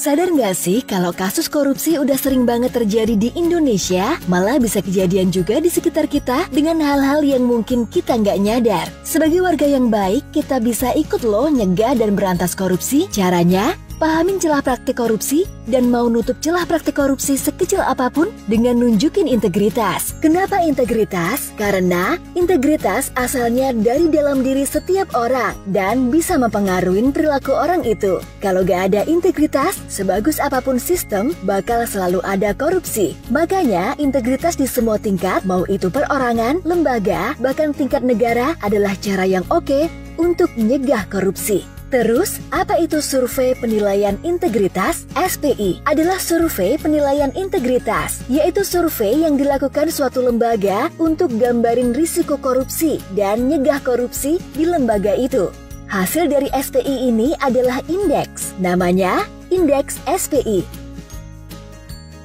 Sadar nggak sih kalau kasus korupsi udah sering banget terjadi di Indonesia, malah bisa kejadian juga di sekitar kita dengan hal-hal yang mungkin kita nggak nyadar. Sebagai warga yang baik, kita bisa ikut loh nyegah dan berantas korupsi. Caranya, pahamin celah praktik korupsi dan mau nutup celah praktik korupsi sekecil apapun dengan nunjukin integritas. Kenapa integritas? Karena integritas asalnya dari dalam diri setiap orang dan bisa mempengaruhi perilaku orang itu. Kalau gak ada integritas, sebagus apapun sistem, bakal selalu ada korupsi. Makanya, integritas di semua tingkat, mau itu perorangan, lembaga, bahkan tingkat negara adalah cara yang oke untuk nyegah korupsi. Terus, apa itu survei penilaian integritas? SPI adalah survei penilaian integritas, yaitu survei yang dilakukan suatu lembaga untuk gambarin risiko korupsi dan nyegah korupsi di lembaga itu. Hasil dari SPI ini adalah indeks, namanya Indeks SPI.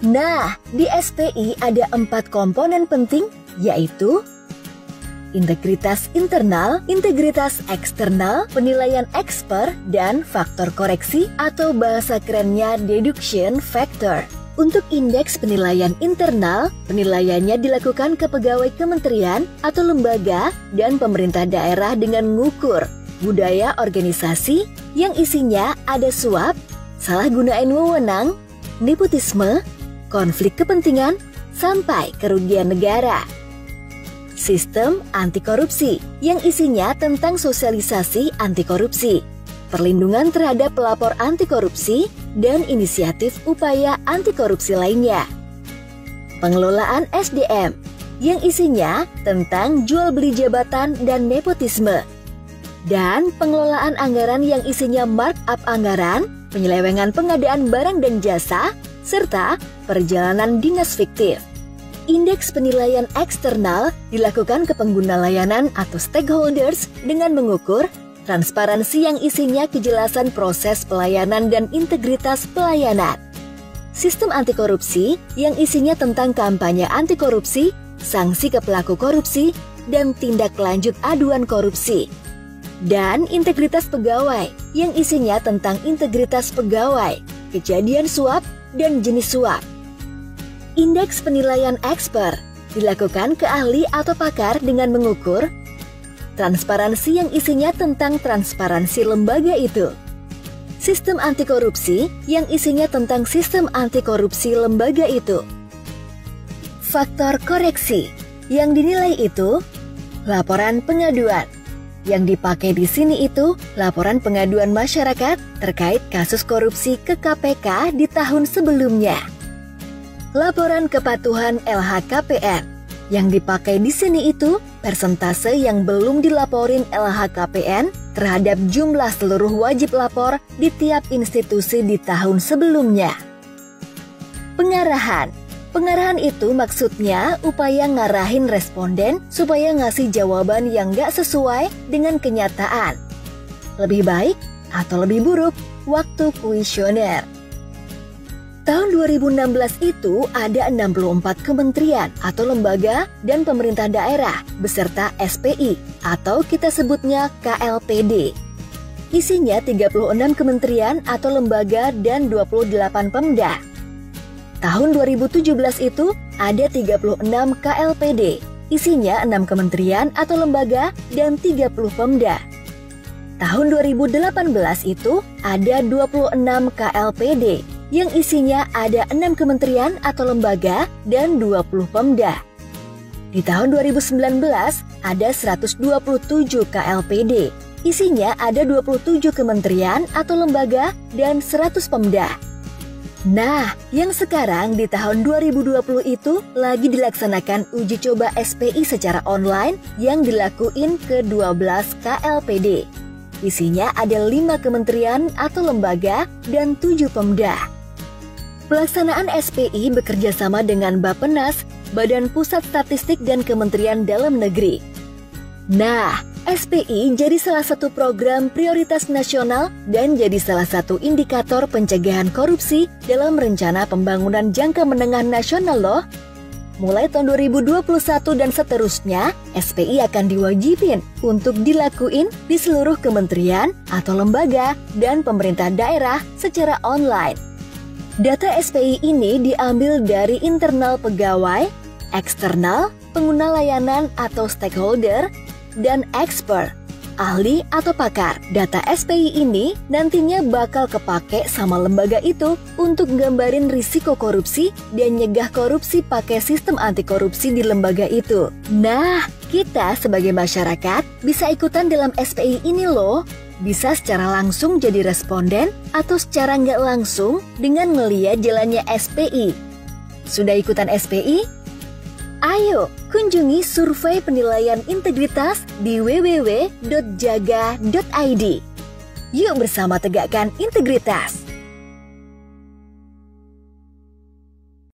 Nah, di SPI ada 4 komponen penting, yaitu integritas internal, integritas eksternal, penilaian expert, dan faktor koreksi atau bahasa kerennya deduction factor. Untuk indeks penilaian internal, penilaiannya dilakukan ke pegawai kementerian atau lembaga dan pemerintah daerah dengan mengukur budaya organisasi yang isinya ada suap, salah gunain wewenang, nepotisme, konflik kepentingan, sampai kerugian negara. Sistem anti korupsi yang isinya tentang sosialisasi anti korupsi, perlindungan terhadap pelapor anti korupsi, dan inisiatif upaya anti korupsi lainnya. Pengelolaan SDM yang isinya tentang jual beli jabatan dan nepotisme. Dan pengelolaan anggaran yang isinya markup anggaran, penyelewengan pengadaan barang dan jasa, serta perjalanan dinas fiktif. Indeks penilaian eksternal dilakukan ke pengguna layanan atau stakeholders dengan mengukur transparansi yang isinya kejelasan proses pelayanan dan integritas pelayanan. Sistem anti korupsi yang isinya tentang kampanye anti korupsi, sanksi ke pelaku korupsi, dan tindak lanjut aduan korupsi. Dan integritas pegawai yang isinya tentang integritas pegawai, kejadian suap, dan jenis suap. Indeks penilaian expert dilakukan ke ahli atau pakar dengan mengukur transparansi yang isinya tentang transparansi lembaga itu. Sistem anti korupsi yang isinya tentang sistem anti korupsi lembaga itu. Faktor koreksi yang dinilai itu laporan pengaduan. Yang dipakai di sini itu laporan pengaduan masyarakat terkait kasus korupsi ke KPK di tahun sebelumnya. Laporan kepatuhan LHKPN yang dipakai di sini itu persentase yang belum dilaporin LHKPN terhadap jumlah seluruh wajib lapor di tiap institusi di tahun sebelumnya. Pengarahan. Pengarahan itu maksudnya upaya ngarahin responden supaya ngasih jawaban yang gak sesuai dengan kenyataan. Lebih baik atau lebih buruk waktu kuesioner. Tahun 2016 itu ada 64 kementerian atau lembaga dan pemerintah daerah beserta SPI atau kita sebutnya KLPD. Isinya 36 kementerian atau lembaga dan 28 Pemda. Tahun 2017 itu ada 36 KLPD, isinya 6 kementerian atau lembaga dan 30 Pemda. Tahun 2018 itu ada 26 KLPD, yang isinya ada 6 kementerian atau lembaga dan 20 Pemda. Di tahun 2019 ada 127 KLPD, isinya ada 27 kementerian atau lembaga dan 100 Pemda. Nah, yang sekarang di tahun 2020 itu lagi dilaksanakan uji coba SPI secara online yang dilakuin ke 12 KLPD. Isinya ada 5 kementerian atau lembaga dan 7 Pemda. Pelaksanaan SPI bekerja sama dengan Bappenas, Badan Pusat Statistik dan Kementerian Dalam Negeri. Nah, SPI jadi salah satu program prioritas nasional dan jadi salah satu indikator pencegahan korupsi dalam rencana pembangunan jangka menengah nasional loh. Mulai tahun 2021 dan seterusnya, SPI akan diwajibin untuk dilakuin di seluruh kementerian atau lembaga dan pemerintah daerah secara online. Data SPI ini diambil dari internal pegawai, eksternal, pengguna layanan atau stakeholder, dan expert, ahli atau pakar. Data SPI ini nantinya bakal kepake sama lembaga itu untuk gambarin risiko korupsi dan nyegah korupsi pakai sistem anti korupsi di lembaga itu. Nah, kita sebagai masyarakat bisa ikutan dalam SPI ini loh. Bisa secara langsung jadi responden atau secara nggak langsung dengan melihat jalannya SPI. Sudah ikutan SPI? Ayo, kunjungi survei penilaian integritas di www.jaga.id. Yuk bersama tegakkan integritas.